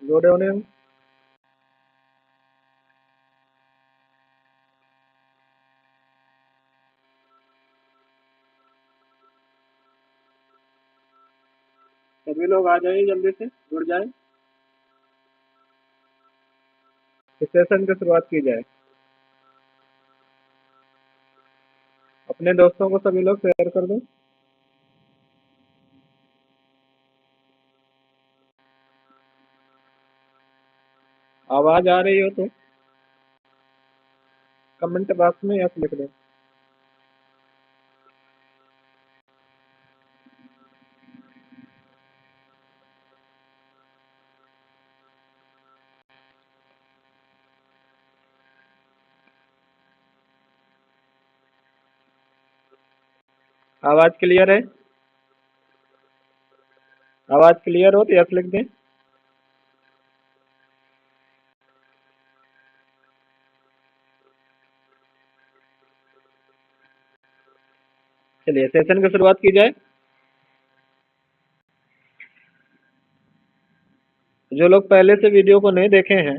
Good evening. सभी लोग आ जाइए, जल्दी से जुड़ जाएं। इस सेशन की शुरुआत की जाए। अपने दोस्तों को सभी लोग शेयर कर दें। आवाज आ रही हो तो कमेंट बॉक्स में यस लिख दें। आवाज क्लियर है? आवाज क्लियर हो तो यस लिख दें। चलिए सेशन की शुरुआत की जाए। जो लोग पहले से वीडियो को नहीं देखे हैं,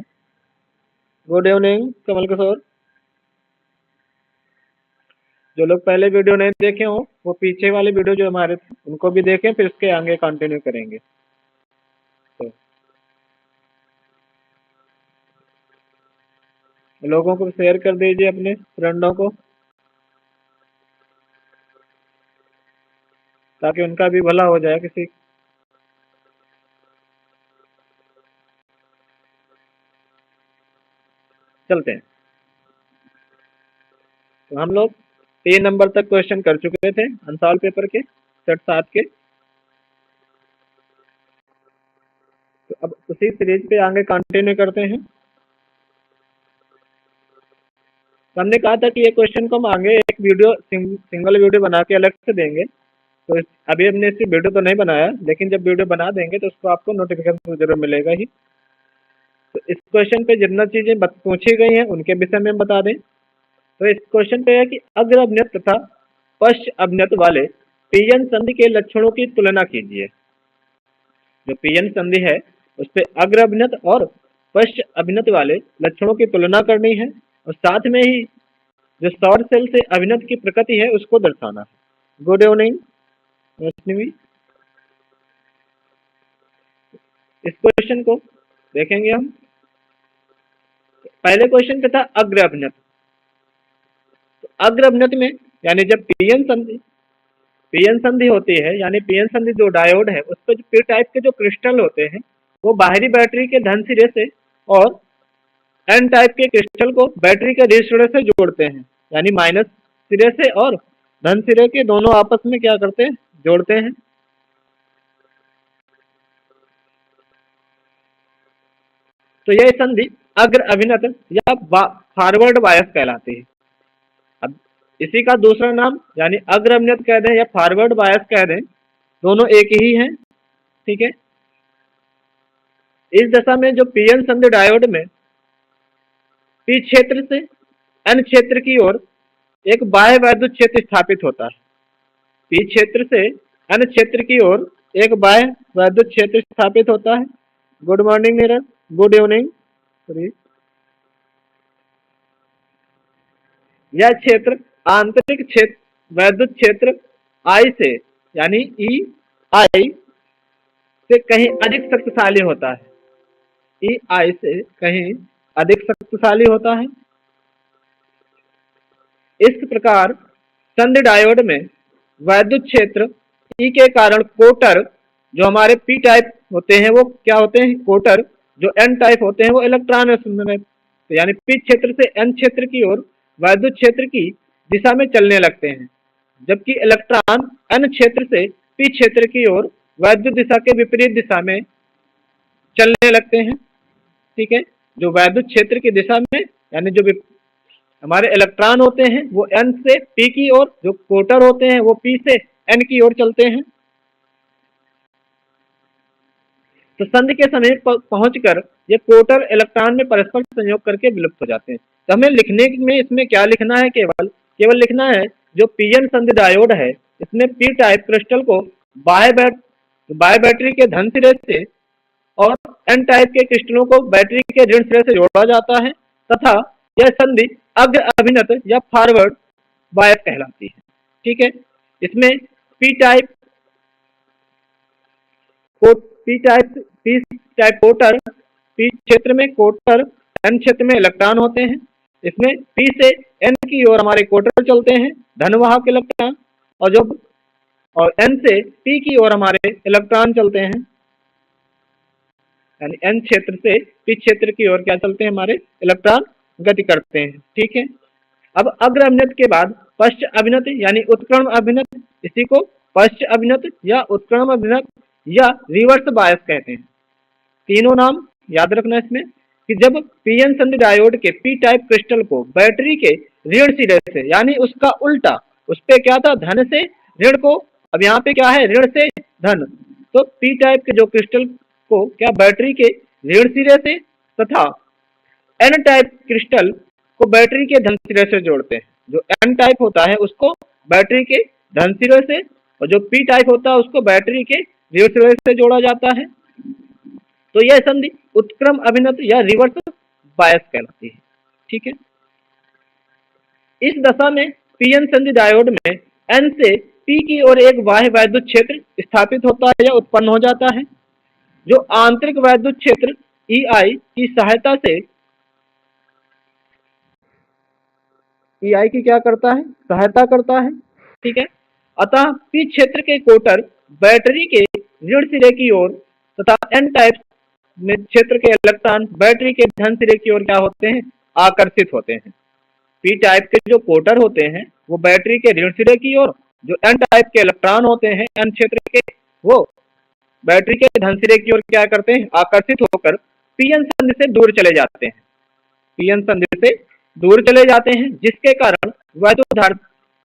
गुड इवनिंग कमल किशोर। जो लोग पहले वीडियो नहीं देखे हो वो पीछे वाले वीडियो जो हमारे थे उनको भी देखें, फिर इसके आगे कंटिन्यू करेंगे। तो लोगों को शेयर कर दीजिए, अपने फ्रेंडों को, ताकि उनका भी भला हो जाए। किसी चलते हैं। तो हम लोग 3 नंबर तक क्वेश्चन कर चुके थे अनसॉल्व पेपर के, सेट 7 के। तो अब उसी सीरीज पे आगे कंटिन्यू करते हैं। तो हमने कहा था कि ये क्वेश्चन को हम आगे एक वीडियो सिंगल वीडियो बना के अलग से देंगे। तो अभी हमने इसकी वीडियो तो नहीं बनाया, लेकिन जब वीडियो बना देंगे तो उसको आपको नोटिफिकेशन जरूर मिलेगा ही। तो इस क्वेश्चन पे जितना चीजें पूछी गई हैं उनके विषय में बता दें। तो इस क्वेश्चन पे है कि अग्र अभिनत तथा पश्च अभिनत वाले पीयन संधि के लक्षणों की तुलना कीजिए। जो पीयन संधि है उस पे अग्र अभिनत और पश्च अभिनत वाले लक्षणों की तुलना करनी है, और साथ में ही जो सौर सेल से अभिनत की प्रकृति है उसको दर्शाना है। गुड इवनिंग रश्मि। इस क्वेश्चन को देखेंगे हम। पहले क्वेश्चन पे था अग्र अभिनत। तो अग्र अभिनत में यानी जब पीएन संधि होती है, यानी पीएन संधि जो डायोड है उस पर पी टाइप के जो क्रिस्टल होते हैं वो बाहरी बैटरी के धन सिरे से और एन टाइप के क्रिस्टल को बैटरी के ऋण सिरे से जोड़ते हैं। यानी माइनस सिरे से और धन सिरे के दोनों आपस में क्या करते हैं, जोड़ते हैं। तो यह संधि अग्र अभिनत या फॉरवर्ड बायस कहलाती है। अब इसी का दूसरा नाम यानी अग्र अभिनत कह दें या फॉरवर्ड बायस कह दें, दोनों एक ही हैं। ठीक है। इस दशा में जो पीएन संधि डायोड में पी क्षेत्र से एन क्षेत्र की ओर एक बाह्य वैद्युत क्षेत्र स्थापित होता है। पी क्षेत्र से एन क्षेत्र की ओर एक बाह्य वैद्युत क्षेत्र स्थापित होता है। Good morning Neeraj, good evening. यह क्षेत्र आंतरिक क्षेत्र वैद्युत क्षेत्र आई से यानी ई आई से कहीं अधिक शक्तिशाली होता है। ई आई से कहीं अधिक शक्तिशाली होता है। इस प्रकार संधि डायोड में वैद्युत क्षेत्र ई के कारण कोटर जो हमारे पी टाइप होते हैं वो क्या होते हैं, कोटर। जो एन टाइप होते हैं वो इलेक्ट्रॉन में, तो यानी पी क्षेत्र से एन क्षेत्र की ओर वैद्युत क्षेत्र की दिशा में चलने लगते हैं, जबकि इलेक्ट्रॉन एन क्षेत्र से पी क्षेत्र की ओर वैद्युत दिशा के विपरीत दिशा में चलने लगते हैं। ठीक है। जो वैद्युत क्षेत्र की दिशा में यानी जो हमारे इलेक्ट्रॉन होते हैं वो एन से पी की ओर, जो कोटर होते हैं वो पी से एन की ओर चलते हैं। तो संधि के समीप पहुंचकर ये कोटर इलेक्ट्रॉन में परस्पर संयोग करके विलुप्त हो जाते हैं। तो हमें लिखने में इसमें क्या लिखना है, केवल लिखना है जो पीएन संधि डायोड है इसमें पी टाइप क्रिस्टल को बाह्य बैटरी के धन सिरे से और एन टाइप के क्रिस्टलों को बैटरी के ऋण सिरे से जोड़ा जाता है तथा यह संधि अग्र अभिनत या फॉरवर्ड बायस कहलाती है। ठीक है, इसमें पी टाइप पी टाइप कोटर, पी क्षेत्र में कोटर, एन क्षेत्र में इलेक्ट्रॉन होते हैं। इसमें पी से एन की ओर हमारे कोटर चलते हैं, धनवाहक इलेक्ट्रॉन, और एन से पी की ओर हमारे इलेक्ट्रॉन चलते हैं, यानी एन क्षेत्र से पी क्षेत्र की ओर क्या चलते हैं, हमारे इलेक्ट्रॉन गति करते हैं। ठीक है, अब अग्र अभिनत के बाद पश्च अभिनत यानी उत्क्रमण अभिनत, इसी को पश्च अभिनत या उत्क्रमण अभिनत या रिवर्स बायस कहते हैं। तीनों नाम याद रखना इसमें कि जब पीएन संधि डायोड के पी टाइप क्रिस्टल को बैटरी के ऋण सिरे से, यानी उसका उल्टा, उस पे क्या था, धन से ऋण को, अब यहाँ पे क्या है, ऋण से धन, तो पी टाइप के जो क्रिस्टल को क्या बैटरी के ऋण सिरे से तथा एन टाइप क्रिस्टल को बैटरी के धन सिरे से जोड़ते हैं। जो एन टाइप होता है उसको बैटरी के धन सिरे से, और जो पी टाइप होता है उसको बैटरी के ऋण सिरे से जोड़ा जाता है। तो यह संधि उत्क्रम अभिनत या रिवर्स बायस कहलाती है। ठीक है, इस दशा में पीएन संधि डायोड में एन से पी की ओर एक बाह्य वैद्युत क्षेत्र स्थापित होता है या उत्पन्न हो जाता है, जो आंतरिक वैद्युत क्षेत्र ईआई की सहायता से, ईआई की क्या करता है, सहायता करता है। ठीक है, अतः पी क्षेत्र के कोटर बैटरी के ऋण सिरे की ओर तथा एन टाइप में क्षेत्र के इलेक्ट्रॉन बैटरी के धन सिरे की ओर क्या होते हैं, आकर्षित होते हैं। पी टाइप के जो कोटर होते हैं वो बैटरी के ऋण सिरे की ओर, जो एन टाइप के इलेक्ट्रॉन होते हैं एन क्षेत्र के, वो बैटरी के धन सिरे की ओर क्या करते हैं, आकर्षित होकर पीएन संधि से दूर चले जाते हैं, पीएन संधि से दूर चले जाते हैं, जिसके कारण वैद्युत धारा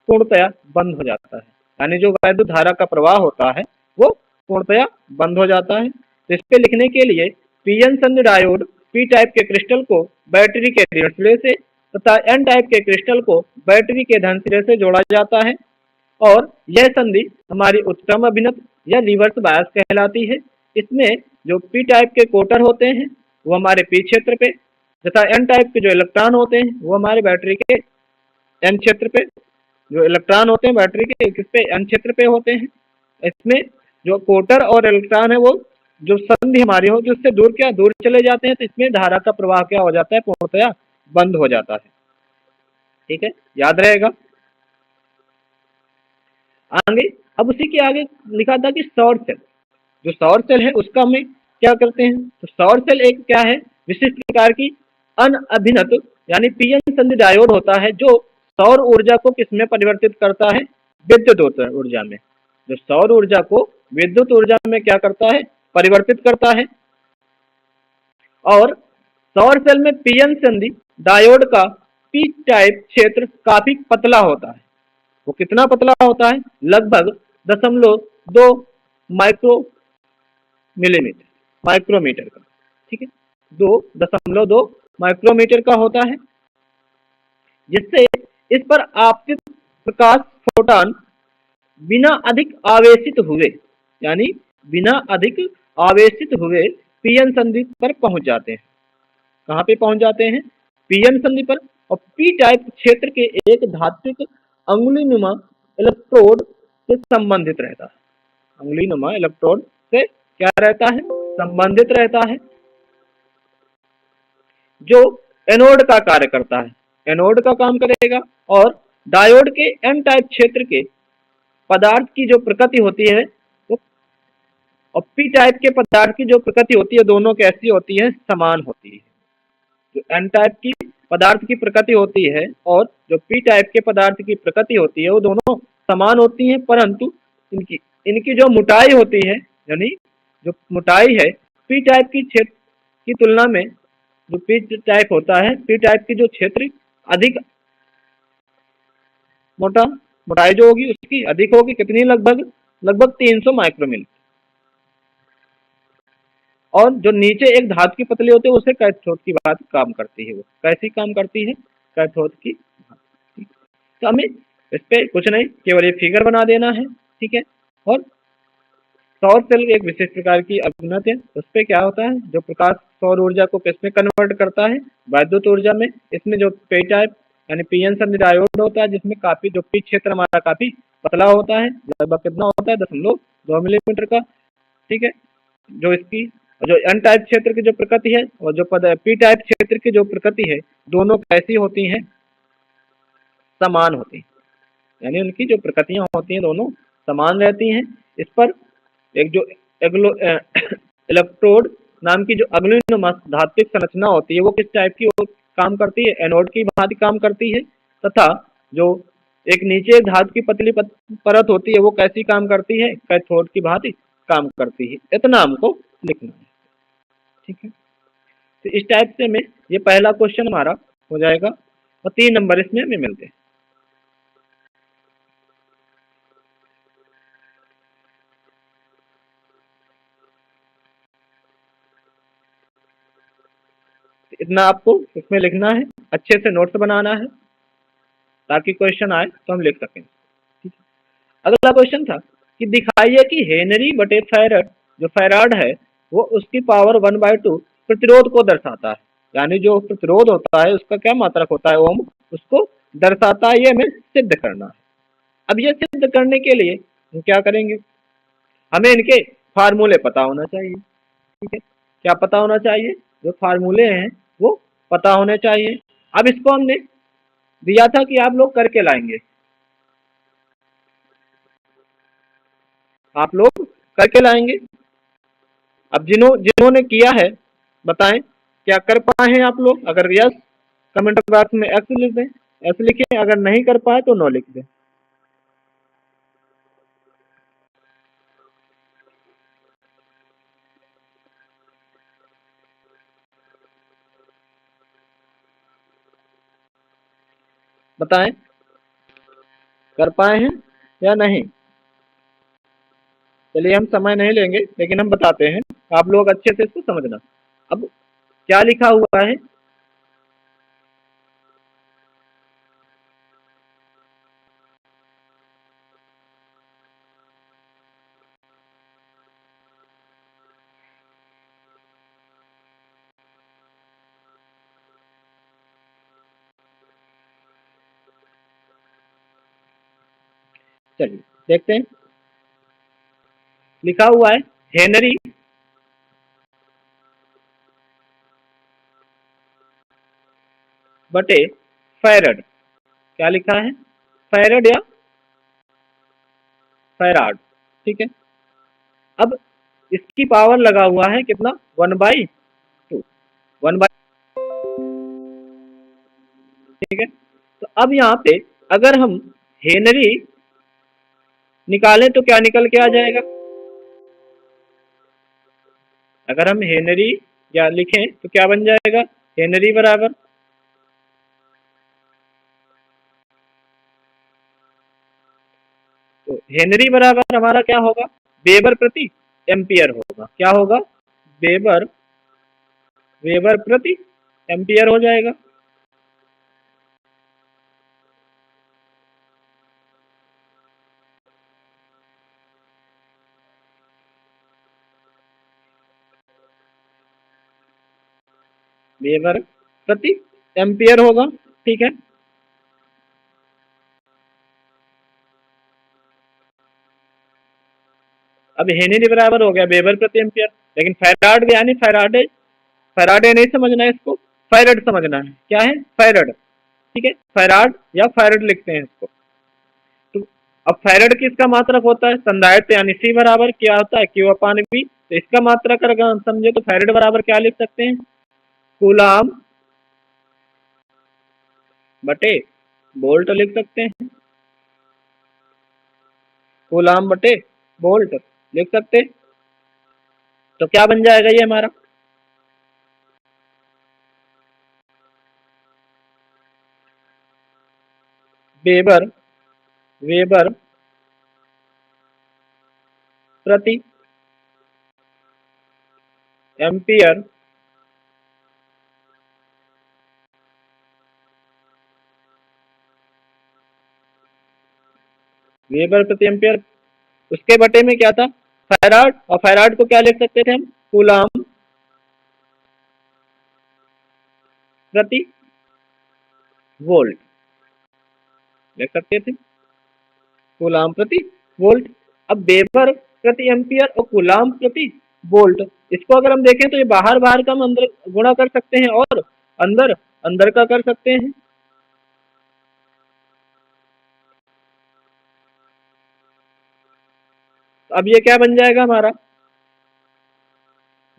पूर्णतया बंद हो जाता है, यानी जो वैद्युत धारा का प्रवाह होता है वो पूर्णतया बंद हो जाता है। तो इस पे लिखने के लिए पीएन संधि डायोड पी टाइप के क्रिस्टल को बैटरी के ऋण सिरे से तथा एन टाइप के क्रिस्टल को बैटरी के धन सिरे से जोड़ा जाता है, और यह संधि हमारी उत्क्रम अभिनत या रिवर्स बायस कहलाती है। इसमें जो पी टाइप के कोटर होते हैं वो हमारे पी क्षेत्र पे तथा एन टाइप के जो इलेक्ट्रॉन होते हैं वो हमारे बैटरी के एन क्षेत्र पे, जो इलेक्ट्रॉन होते हैं बैटरी के किस पे, एन क्षेत्र पे होते हैं। इसमें जो कोटर और इलेक्ट्रॉन है वो जो संधि हमारी हो, जो उससे दूर चले जाते हैं, तो इसमें धारा का प्रवाह क्या हो जाता है, पूर्णतया बंद हो जाता है। ठीक है, याद रहेगा। आगे, अब उसी के आगे लिखा था कि सौर सेल, जो सौर सेल है उसका हम क्या करते हैं, तो सौर सेल एक क्या है, विशिष्ट प्रकार की अनअभिनत यानी पीएन संधि डायोड होता है, जो सौर ऊर्जा को किसमें परिवर्तित करता है, विद्युत ऊर्जा में। जो सौर ऊर्जा को विद्युत ऊर्जा में क्या करता है, परिवर्तित करता है। और सौर सेल में पीएन संधि डायोड का पी टाइप क्षेत्र काफी पतला होता है। वो कितना पतला होता है, लगभग 0.2 माइक्रोमीटर का। ठीक है, 2.2 माइक्रोमीटर का होता है, जिससे इस पर आपतित प्रकाश फोटॉन बिना अधिक आवेशित हुए, यानी बिना अधिक आवेशित हुए पीएन संधि पर पहुंच जाते हैं। कहाँ पे पहुंच जाते हैं, पीएन संधि पर। और पी टाइप क्षेत्र के एक धात्विक अंगुलीनुमा इलेक्ट्रोड से संबंधित रहता है, अंगुलीनुमा इलेक्ट्रोड से क्या रहता है, संबंधित रहता है, जो एनोड का कार्य करता है, एनोड का काम करेगा। और डायोड के एन टाइप क्षेत्र के पदार्थ की जो प्रकृति होती है वो, और पी टाइप के पदार्थ की जो प्रकृति होती है, दोनों कैसी होती है, समान होती है। जो एन टाइप की पदार्थ की प्रकृति होती है और जो पी टाइप के पदार्थ की प्रकृति होती है वो दोनों समान होती हैं, परंतु इनकी जो मोटाई होती है, यानी जो मोटाई है पी टाइप की क्षेत्र की तुलना में, जो पी टाइप होता है, पी टाइप की जो क्षेत्र अधिक मोटाई जो होगी उसकी अधिक होगी, कितनी, लगभग 300 माइक्रोमीटर। और जो नीचे एक धातु की पतली होती है उसे कैथोड की बात काम करती है। वो कैसी काम करती है, कैथोड की। तो हमें इस पे कुछ नहीं, केवल ये फिगर बना देना है। ठीक है, और सौर सेल एक विशेष प्रकार की अभिनत है। उस पे क्या होता है, जो प्रकाश सौर ऊर्जा को किसमें कन्वर्ट करता है, वैद्युत ऊर्जा में। इसमें जो पी टाइप यानी पीएन सन्नी डायोड होता है, जिसमें काफी जो पी क्षेत्र हमारा काफी पतला होता है, लगभग कितना होता है 0.2 मिलीमीटर का, ठीक है। जो इसकी जो एन टाइप क्षेत्र की जो प्रकृति है और जो पी टाइप क्षेत्र की जो प्रकृति है, दोनों कैसी होती हैं, समान होती हैं, यानी उनकी जो प्रकृतियां होती हैं दोनों समान रहती हैं। इस पर एक जो इलेक्ट्रोड नाम की जो अग्निनुमा धात्विक संरचना होती है, वो किस टाइप की काम करती है, एनोड की भांति काम करती है। तथा जो एक नीचे धातु की पतली परत होती है, वो कैसी काम करती है, कैथोड की भांति काम करती है। इतना हमको लिखना है, ठीक है। तो इस टाइप से में ये पहला क्वेश्चन हमारा हो जाएगा और 3 नंबर इसमें हमें मिलते हैं। इतना आपको इसमें लिखना है, अच्छे से नोट्स बनाना है ताकि क्वेश्चन आए तो हम लिख सकें, ठीक है। अगला क्वेश्चन था कि दिखाइए कि हेनरी बटे फैराड, जो फैराड है वो उसकी पावर 1/2 प्रतिरोध को दर्शाता है, यानी जो प्रतिरोध होता है उसका क्या मात्रक होता है, ओम, उसको दर्शाता है। ये हमें सिद्ध करना है। अब ये सिद्ध करने के लिए हम क्या करेंगे, हमें इनके फार्मूले पता होना चाहिए, ठीक है। क्या पता होना चाहिए, जो फार्मूले हैं वो पता होने चाहिए। अब इसको हमने दिया था कि आप लोग करके लाएंगे, आप लोग करके लाएंगे। अब जिन्होंने किया है बताएं, क्या कर पाए हैं आप लोग? अगर यस, कमेंट बॉक्स में एक्स लिख दें, एस लिखें। अगर नहीं कर पाए तो नो लिख दें। बताएं, कर पाए हैं या नहीं। चलिए हम समय नहीं लेंगे, लेकिन हम बताते हैं, आप लोग अच्छे से इसको समझना। अब क्या लिखा हुआ है, चलिए देखते हैं। लिखा हुआ है हेनरी बटे फैरड। क्या लिखा है, फैरड या फैराड, ठीक है। अब इसकी पावर लगा हुआ है कितना, 1/2, 1/, ठीक है। तो अब यहाँ पे अगर हम हेनरी निकालें तो क्या निकल के आ जाएगा, अगर हम हेनरी या लिखें तो क्या बन जाएगा, हेनरी बराबर, तो हेनरी बराबर हमारा क्या होगा, वेबर प्रति एम्पियर होगा। क्या होगा, वेबर, वेबर प्रति एम्पियर हो जाएगा। वेबर प्रति एम्पियर होगा, ठीक है। अब हेनरी बराबर हो गया वेबर प्रति एम्पियर, लेकिन फैराड यानी फैराडे, फैराडे नहीं समझना है इसको, फैरड समझना है। क्या है, फैरड, ठीक है। फैराड या फैरड लिखते हैं इसको। तो अब फैरड किसका मात्रक होता है, संधारित्र, यानी सी बराबर क्या होता है, क्यू अपान वी। तो इसका मात्रक अगर हम समझे तो फैरड बराबर क्या लिख सकते हैं, कूलाम बटे बोल्ट लिख सकते हैं, कूलाम बटे बोल्ट लिख सकते हैं। तो क्या बन जाएगा ये हमारा, वेबर, वेबर प्रति एम्पियर वेबर प्रति एम्पियर, उसके बटे में क्या था, फैराड, और फैराड को क्या लिख सकते थे हम, कूलाम प्रति वोल्ट लिख सकते थे, कूलाम प्रति वोल्ट। अब वेबर प्रति एम्पियर और कूलाम प्रति वोल्ट, इसको अगर हम देखें तो ये बाहर बाहर का हम अंदर गुणा कर सकते हैं और अंदर अंदर का कर सकते हैं। तो अब ये क्या बन जाएगा हमारा,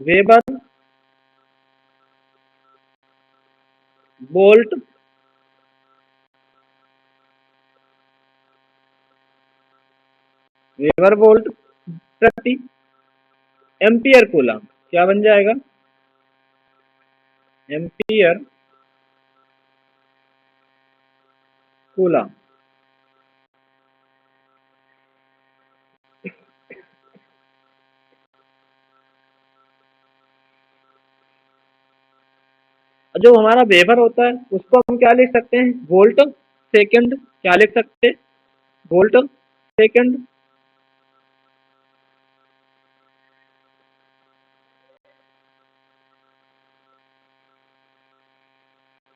वेबर वोल्ट वेबर वोल्ट प्रति एम्पियर कूलाम, क्या बन जाएगा, एम्पियर कूलाम। जो हमारा वेबर होता है उसको हम क्या लिख सकते हैं, वोल्ट सेकंड, क्या लिख सकते हैं, वोल्ट सेकंड।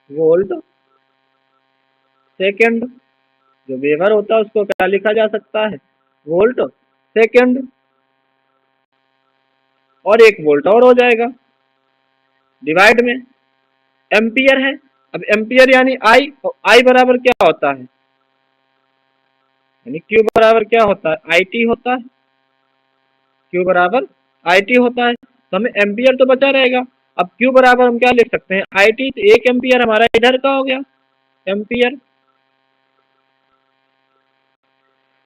वोल्ट सेकंड, जो वेबर होता है उसको क्या लिखा जा सकता है, वोल्ट सेकंड, और एक वोल्ट और हो जाएगा डिवाइड में एम्पियर है। अब एम्पियर यानी आई, और आई बराबर क्या होता है, यानी क्यू बराबर क्या होता है, आई टी होता है, क्यू बराबर आई टी होता है। तो हमें एम्पियर तो बचा रहेगा। अब क्यू बराबर हम क्या लिख सकते हैं, आई टी, तो एक एम्पियर हमारा इधर का हो गया, एम्पियर।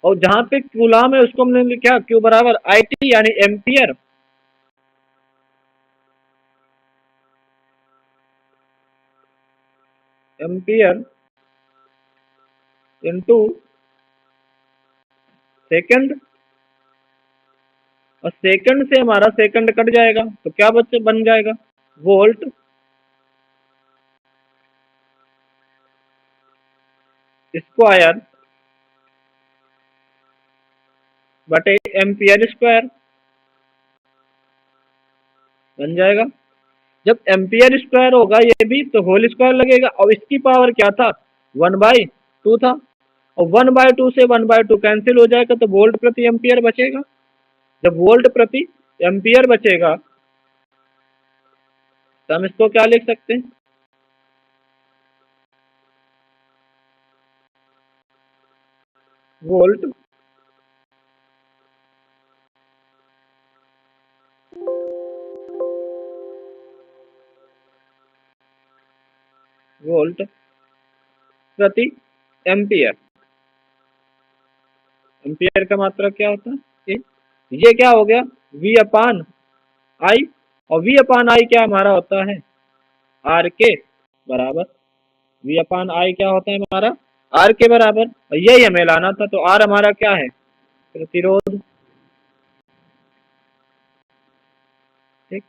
और जहां पे कूलाम है उसको हमने लिखा क्यू बराबर आई टी यानी एम्पियर, एम्पियर इंटू सेकंड, और सेकंड से हमारा सेकंड कट जाएगा तो क्या बच्चे बन जाएगा, वोल्ट स्क्वायर बटे एम्पियर स्क्वायर बन जाएगा। जब एम्पियर स्क्वायर होगा ये भी तो होल स्क्वायर लगेगा, और इसकी पावर क्या था, 1/2 था, और 1/2 से 1/2 कैंसिल हो जाएगा तो वोल्ट प्रति एम्पियर बचेगा। जब वोल्ट प्रति एम्पियर बचेगा तो हम इसको क्या लिख सकते हैं, वोल्ट वोल्ट प्रति एम्पियर। एम्पियर का मात्रा क्या होता है, ये क्या हो गया, V अपान आई, और V अपान आई क्या हमारा होता है, आर के बराबर। V अपान आई क्या होता है हमारा, आर के बराबर, और यही हमें लाना था। तो आर हमारा क्या है, प्रतिरोध, ठीक,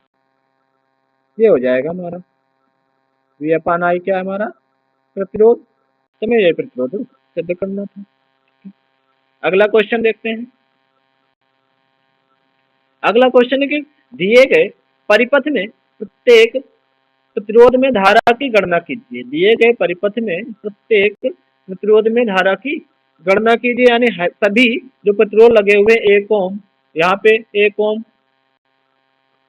ये हो जाएगा हमारा V अपान आई क्या है हमारा, प्रतिरोध। तो हमें ये प्रतिरोध सिद्ध करना था। अगला क्वेश्चन देखते हैं। अगला क्वेश्चन है कि दिए गए परिपथ में प्रत्येक प्रतिरोध में धारा की गणना कीजिए। दिए गए परिपथ में प्रत्येक प्रतिरोध में धारा की गणना कीजिए, यानी सभी जो प्रतिरोध लगे हुए 1 ओम, यहाँ पे 1 ओम,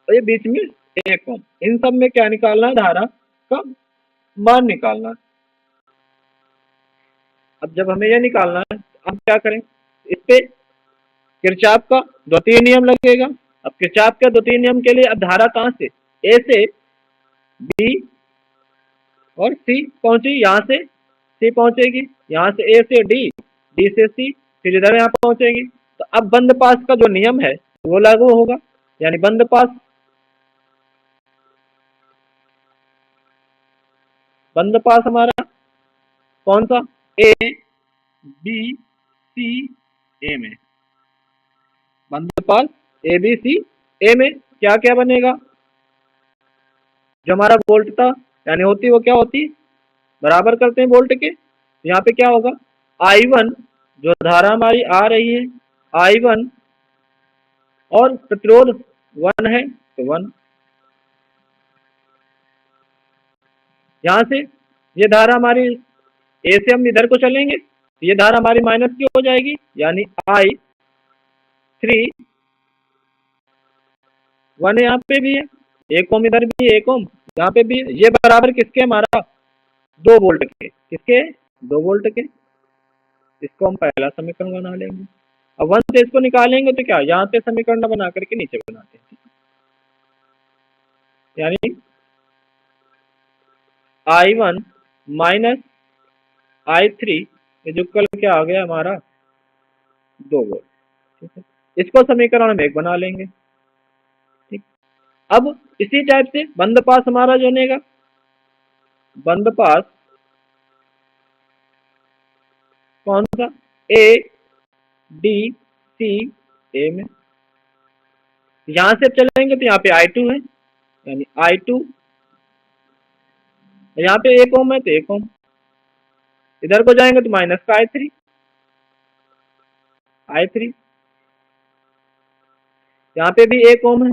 और ये बीच में 1 ओम, इन सब में क्या निकालना है, धारा का मान निकालना है। अब जब हमें यह निकालना है तो हम क्या करें, इस पे किरचॉफ का द्वितीय नियम लगेगा। अब किरचॉफ के द्वितीय नियम के लिए अब धारा कहाँ से, ए से बी और सी पहुंची, यहाँ से सी पहुंचेगी, यहाँ से ए से डी, डी से सी, फिर इधर यहाँ पहुंचेगी। तो अब बंद पास का जो नियम है वो लागू होगा, यानी बंद पास हमारा कौन सा, ए बी सी ए में, बंद पास ए बी सी ए में क्या क्या बनेगा, जो हमारा वोल्ट था, यानी होती वो क्या होती, बराबर करते हैं वोल्ट के, तो यहाँ पे क्या होगा, I1 जो धारा हमारी आ रही है, I1 और प्रतिरोध 1 है तो 1। यहाँ से ये धारा हमारी ए से हम इधर को चलेंगे तो ये धारा हमारी माइनस की हो जाएगी, यानी I3 1 यहाँ पे भी है, 1 ओम इधर भी है, 1 ओम यहाँ पे भी, ये बराबर किसके हमारा 2 वोल्ट के, किसके 2 वोल्ट के। इसको हम पहला समीकरण बना लेंगे। अब 1 से इसको निकालेंगे तो क्या, यहाँ से समीकरण बना करके नीचे बनाते हैं, यानी I1 माइनस I3 इक्वल क्या आ गया हमारा 2 वोल्ट। ठीक है, इसको समीकरण हम 1 बना लेंगे। ठीक, अब इसी टाइप से बंद पास हमारा जो बनेगा, बंद पास कौन सा, ए डी सी ए में। यहां से चलेंगे तो यहाँ पे I2 है, यानी I2, यहाँ पे 1 ओम है तो 1 ओम, इधर को जाएंगे तो माइनस का I3, यहाँ पे भी 1 ओम है,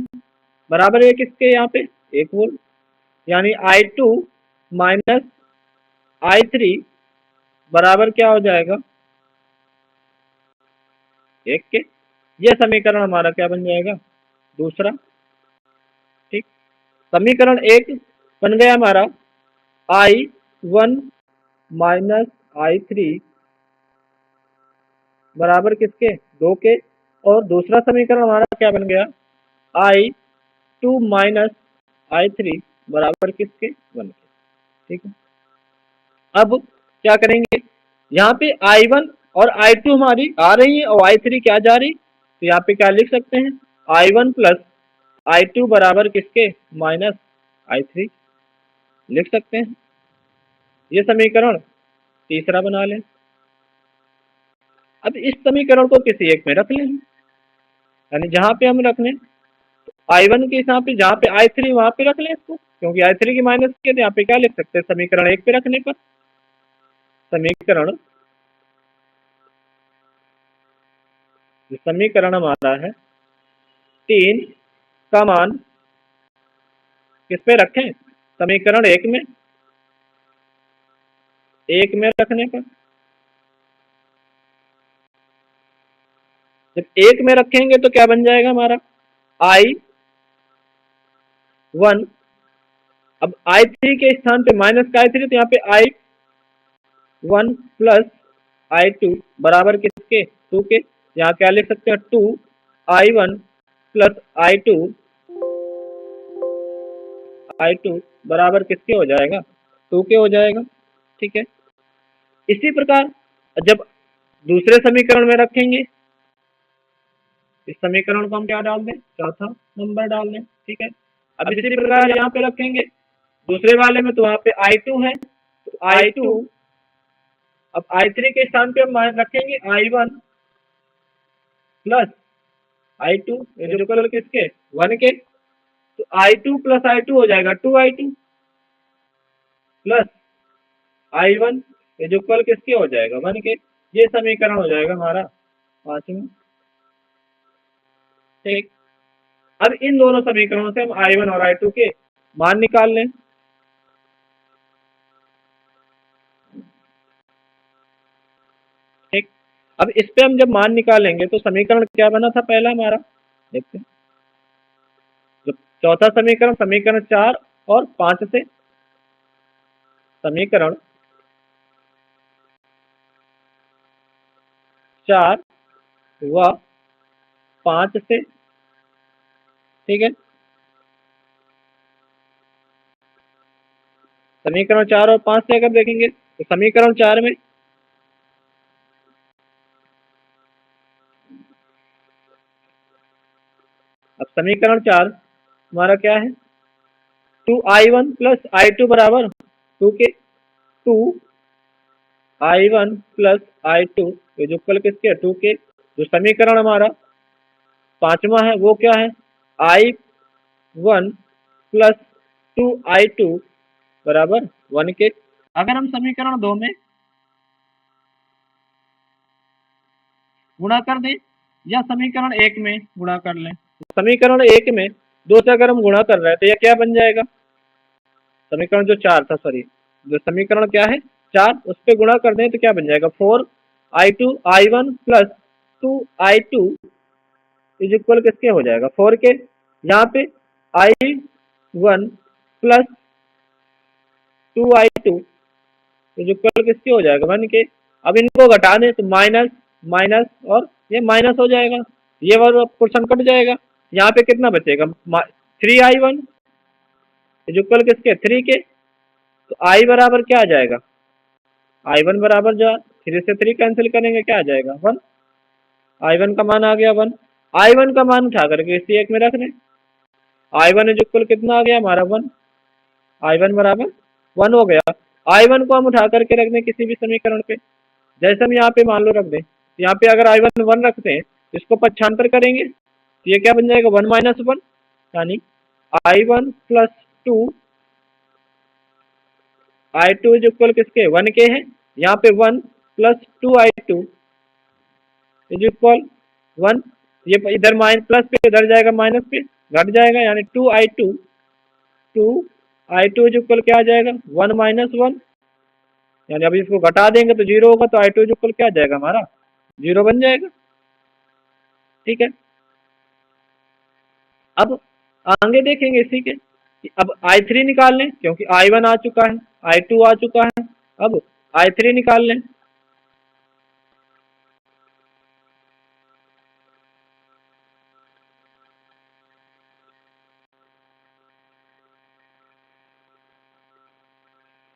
बराबर है किसके, यहाँ पे 1 वोल्ट, यानी I2 माइनस I3 बराबर क्या हो जाएगा 1 के। ये समीकरण हमारा क्या बन जाएगा, दूसरा। ठीक, समीकरण 1 बन गया हमारा I1 माइनस I3 बराबर किसके 2 के, और दूसरा समीकरण हमारा क्या बन गया I2 माइनस I3 बराबर किसके 1 के। ठीक है, अब क्या करेंगे, यहाँ पे I1 और I2 हमारी आ रही है और I3 क्या जा रही, तो यहाँ पे क्या लिख सकते हैं I1 प्लस I2 बराबर किसके माइनस I3 लिख सकते हैं। ये समीकरण तीसरा बना लें। अब इस समीकरण को किसी एक में रख लें, यानी जहां पे हम रख लें I1 के हिसाब पे, जहाँ पे I3 वहां पे रख लें इसको, क्योंकि I3 की माइनस की है तो यहाँ पे क्या लिख सकते हैं समीकरण 1 पे रखने पर, समीकरण हमारा है 3 का मान किस पे रखें, समीकरण 1 में, 1 में रखने पर, जब 1 में रखेंगे तो क्या बन जाएगा हमारा I1, अब I3 के स्थान पे माइनस का I3 तो यहाँ पे I1 प्लस I2 बराबर किसके 2 के, यहाँ क्या लिख सकते हैं 2 I1 प्लस I2 बराबर किसके हो जाएगा 2 के हो जाएगा। ठीक है, इसी प्रकार जब दूसरे समीकरण में रखेंगे, इस समीकरण को हम क्या डाल दें, चौथा नंबर डाल दें। ठीक है, अब इसी प्रकार यहाँ पे रखेंगे दूसरे वाले में, तो वहाँ पे I2 है तो I2, अब I3 के स्थान पे हम रखेंगे I1 प्लस I2 इक्वल किसके 1 के, तो I2 प्लस I2 हो जाएगा 2I2 प्लस I1 इक्वल किसके हो जाएगा 1 के। ये समीकरण हो जाएगा हमारा 5वां। ठीक, अब इन दोनों समीकरणों से हम I1 और I2 के मान निकाल लें। ठीक, अब इस पे हम जब मान निकालेंगे तो समीकरण क्या बना था पहला हमारा, देखते हैं, जो चौथा समीकरण, समीकरण 4 और 5 से, समीकरण 4 व 5 से। ठीक है, समीकरण 4 और 5 से अगर देखेंगे तो समीकरण 4 में अब समीकरण 4 हमारा क्या है 2I1 प्लस I2 बराबर 2 के, 2I1 प्लस I2 इक्वल किसके 2 के। जो समीकरण हमारा 5वां है वो क्या है I1 प्लस 2I2 बराबर 1 के। अगर हम समीकरण 2 में गुणा कर दें या समीकरण 1 में गुणा कर लें समीकरण 1 में 2 से अगर हम गुणा कर रहे हैं तो यह क्या बन जाएगा, समीकरण जो 4 था, सॉरी, जो समीकरण क्या है 4, उस पर गुणा कर दें तो क्या बन जाएगा, 4i1 plus 2i2 is equal किसके हो जाएगा, 4 के। यहाँ पे i1 plus 2i2 is equal किसके हो जाएगा, 1 के। अब इनको घटा दें तो माइनस माइनस और ये माइनस हो जाएगा, ये वाला पोर्शन कट जाएगा। यहाँ पे कितना बचेगा, 3i1 इज इक्वल किसके, 3 के। तो i बराबर क्या आ जाएगा, i1 बराबर जो 3 से 3 कैंसिल करेंगे क्या आ जाएगा, 1। i1 का मान आ गया 1। i1 का मान उठा करके इसी एक में रख दें, i1 इज इक्वल कितना आ गया हमारा 1, i1 बराबर 1 हो गया। i1 को हम उठा करके रख दें किसी भी समीकरण पे, जैसे हम यहाँ पे मान लो रख दें, यहाँ पे अगर i1 1 रखते हैं इसको पक्षांतर करेंगे तो ये क्या बन जाएगा, 1 माइनस 1, यानी i1 plus 2 i2 is equal किसके, 1 के हैं। यहाँ पे 1 प्लस 2i2 इज इक्वल 1, ये इधर माइनस प्लस पे इधर जाएगा माइनस पे घट जाएगा, यानी 2i2 इज इक्वल क्या आ जाएगा, 1 माइनस 1, यानी अभी इसको घटा देंगे तो 0 होगा, तो i2 इज इक्वल क्या आ जाएगा हमारा, 0 बन जाएगा। ठीक है, अब आगे देखेंगे इसी के, अब i3 निकाल लें क्योंकि i1 आ चुका है, i2 आ चुका है, अब i3 निकाल लें।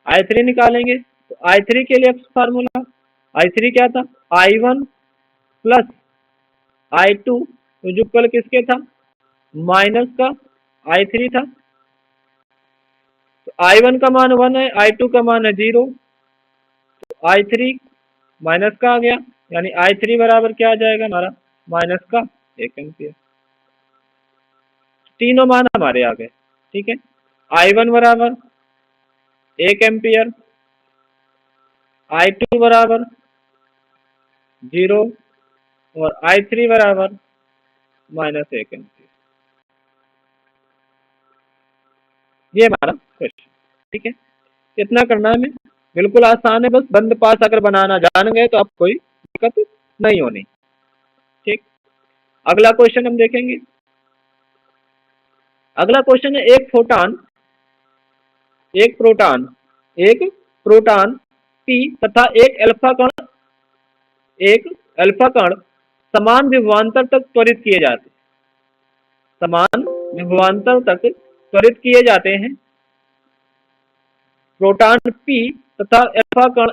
i3 निकालेंगे तो i3 के लिए फार्मूला, i3 क्या था, i1 plus i2 is equal किसके था, माइनस का i3 था। तो i1 का मान 1 है, i2 का मान है 0, तो i3 माइनस का आ गया, यानी i3 बराबर क्या आ जाएगा हमारा, माइनस का 1 एम्पियर। तीनों मान हमारे आ गए। ठीक है, i1 बराबर 1 एम्पियर, i2 बराबर 0 और i3 बराबर -1 एम्पियर। ये हमारा क्वेश्चन। ठीक है, इतना करना है हमें, बिल्कुल आसान है, बस बंद पास अगर बनाना जान गए तो आप कोई दिक्कत नहीं होनी। ठीक, अगला क्वेश्चन हम देखेंगे। अगला क्वेश्चन है, एक प्रोटॉन पी तथा एक अल्फा कण समान विभवांतर तक त्वरित किए जाते हैं, समान विभवांतर तक त्वरित किए जाते हैं। प्रोटॉन पी तथा अल्फा कण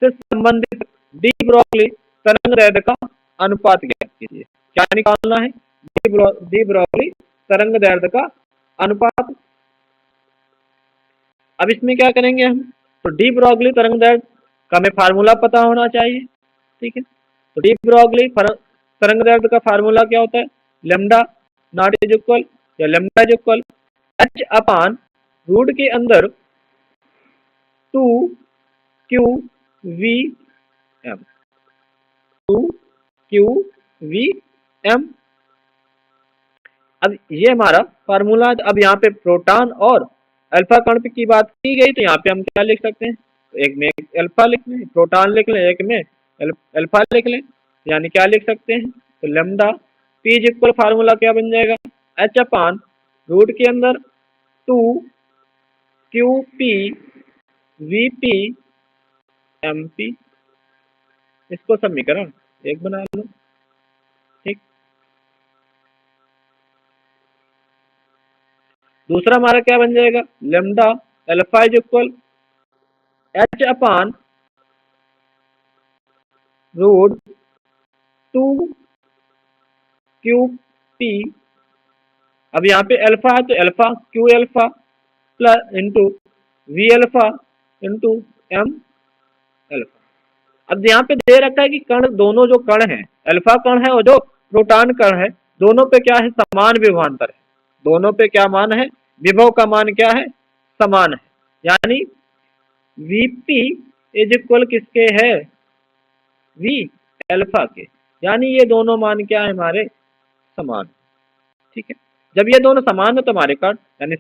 से संबंधित डी ब्रोगली तरंगदैर्ध्य का अनुपात ज्ञात कीजिए। क्या निकालना है, डी ब्रोगली तरंगदैर्ध्य का अनुपात। अब इसमें क्या करेंगे हम, तो डी ब्रोगली तरंगदैर्ध्य का हमें फार्मूला पता होना चाहिए। ठीक है, तो डी ब्रोगली तरंगदैर्ध्य का फार्मूला क्या होता है, लेमडा नॉट इज इक्वल या lambda is equal H upon root के अंदर 2 Q V M, 2 Q V M. अब ये हमारा फार्मूला। अब यहाँ पे प्रोटॉन और अल्फा कण की बात की गई, तो यहाँ पे हम क्या लिख सकते हैं, तो एक में अल्फा लिख लें, प्रोटॉन लिख लें, एक में अल्फा लिख लें, यानी क्या लिख सकते हैं, तो lambda P is equal formula क्या बन जाएगा, एच अपान रूट के अंदर 2 Q P V P M P. इसको समीकरण 1 बना लो। ठीक, दूसरा हमारा क्या बन जाएगा, lambda alpha is equal H upon root 2 Q P. अब यहाँ पे अल्फा है तो alpha Q alpha plus into V alpha into M alpha. अब यहाँ पे दे रखा है कि कण, दोनों जो कण है, अल्फा कण है और जो प्रोटॉन कण है, दोनों पे क्या है, समान विभवांतर है। दोनों पे क्या मान है, विभव का मान क्या है, समान है, यानी वीपी इज इक्वल किसके है, वी अल्फा के, यानी ये दोनों मान क्या है हमारे, समान, ठीक है। जब ये दोनों समान है तो हमारे काट, यानी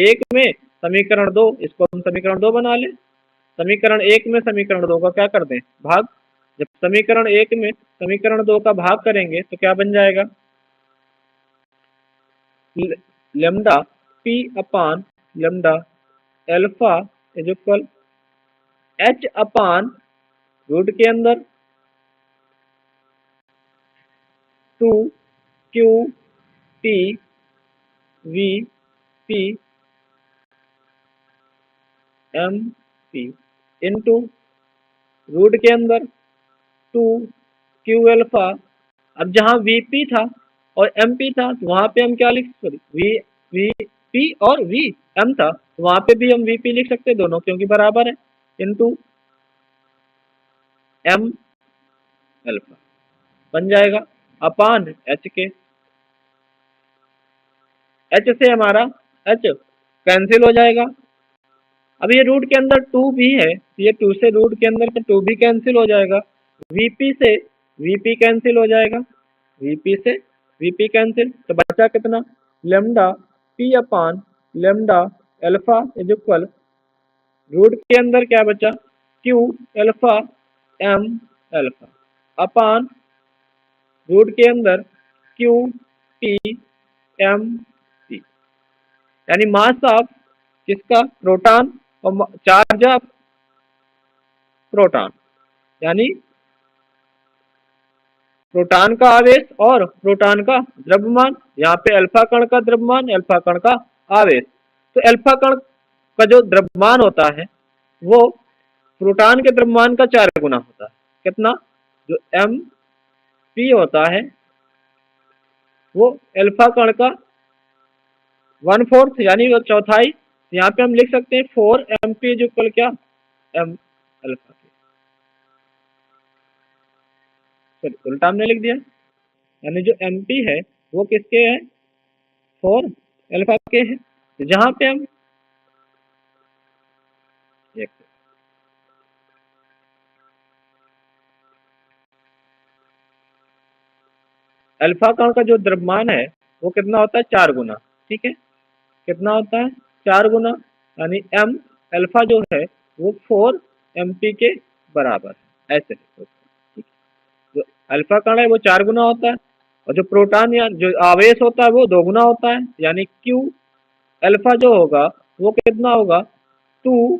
एक में समीकरण 2, इसको हम समीकरण 2 बना लें। समीकरण 1 में समीकरण 2 का क्या कर दें, भाग। जब समीकरण 1 में समीकरण 2 का भाग करेंगे तो क्या बन जाएगा, lambda P upon lambda alpha is equal H upon root के अंदर 2 Q T V P M P into root के अंदर 2 क्यू एल्फा। अब जहाँ वीपी था और एमपी था तो वहां पे हम क्या लिख, सॉरी वी वी पी और वी एम था तो वहां पे भी हम वीपी लिख सकते हैं दोनों, क्योंकि बराबर है, इंटू एम एल्फा बन जाएगा अपान एच के। एच से हमारा एच कैंसिल हो जाएगा। अब ये रूट के अंदर 2 भी है, ये 2 से रूट के अंदर का 2 भी कैंसिल हो जाएगा। वीपी से वीपी कैंसिल हो जाएगा, वीपी से वीपी कैंसिल, तो बचा कितना, lambda P upon lambda alpha is equal root के अंदर क्या बचा, Q alpha M alpha upon root के अंदर क्यू पी एम पी, यानी मास ऑफ किसका, प्रोटॉन और चार्ज ऑफ प्रोटॉन, यानी प्रोटॉन का आवेश और प्रोटॉन का द्रव्यमान। यहाँ पे अल्फा कण का द्रव्यमान, अल्फा कण का आवेश। तो अल्फा कण का जो द्रव्यमान होता है वो प्रोटॉन के द्रव्यमान का 4 गुना होता है। कितना, जो एम पी होता है वो अल्फा कण का 1/4 यानी वो चौथाई। यहाँ पे हम लिख सकते हैं 4 एम पी जो कल क्या, एम अल्फा के, सॉरी उल्टा हमने लिख दिया, यानी जो एम पी है वो किसके है, 4 अल्फा के है। तो जहां पे हम एक अल्फा कण का जो द्रव्यमान है वो कितना होता है, 4 गुना, ठीक है। कितना होता है, 4 गुना, यानी एम अल्फा जो है वो 4 एम पी के बराबर है, ऐसे लिखो, ठीक है। जो अल्फा कण है वो 4 गुना होता है और जो प्रोटॉन या जो आवेश होता है वो 2 गुना होता है, यानी क्यू अल्फा जो होगा वो कितना होगा, 2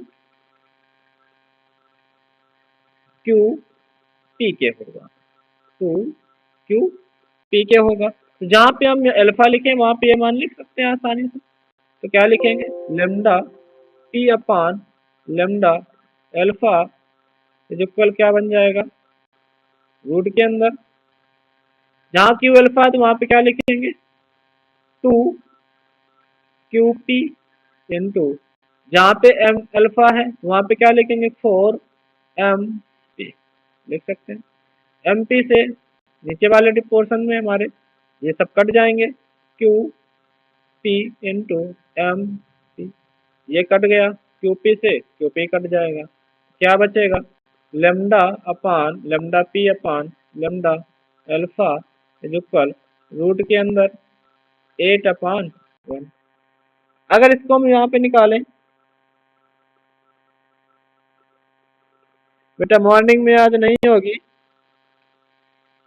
क्यू पी के होगा, 2 क्यू पी के होगा। तो जहाँ पे हम अल्फा लिखें वहां पे ये मान लिख सकते हैं आसानी से। तो क्या लिखेंगे, lambda P upon lambda alpha is equal क्या बन जाएगा, रूट के अंदर जहाँ क्यू अल्फा है तो वहां पे क्या लिखेंगे, 2 क्यू पी इंटू जहाँ पे एम अल्फा है वहां पे क्या लिखेंगे, 4 एम पी लिख सकते हैं। एम पी से नीचे वाले पोर्शन में हमारे ये सब कट जाएंगे, Q P into M P, ये कट गया, क्यूपी से क्यूपी कट जाएगा, क्या बचेगा, lambda upon lambda P upon lambda alpha is equal root के अंदर 8/1। अगर इसको हम यहाँ पे निकालें, बेटा मॉर्निंग में आज नहीं होगी,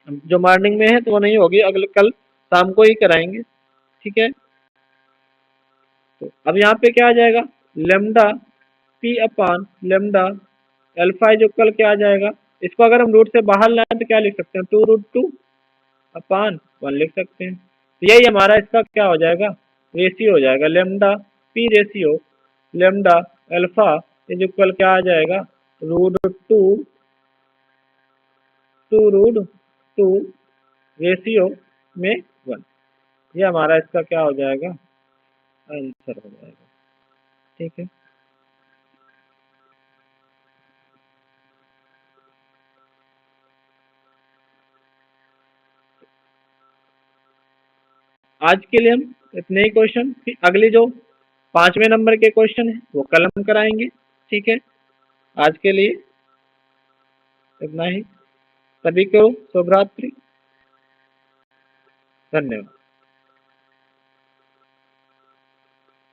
जो मॉर्निंग में है तो वो नहीं होगी, अगले कल शाम को ही कराएंगे, ठीक है। तो अब यहाँ पे क्या आ जाएगा, lambda P upon lambda alpha जो कल क्या आ जाएगा, इसको अगर हम रूट से बाहर लाएं तो क्या लिख सकते हैं, 2√2/1 लिख सकते हैं। तो यही हमारा इसका क्या हो जाएगा, रेशियो हो जाएगा, lambda P ratio lambda alpha is equal क्या आ जाएगा, √2 2√2 रेशियो में 1। ये हमारा इसका क्या हो जाएगा, आंसर हो जाएगा, ठीक है। आज के लिए हम इतने ही क्वेश्चन, फिर अगले जो 5वें नंबर के क्वेश्चन है वो कल हम कराएंगे, ठीक है। आज के लिए इतना ही, सभी को शुभ रात्रि। धन्यवाद।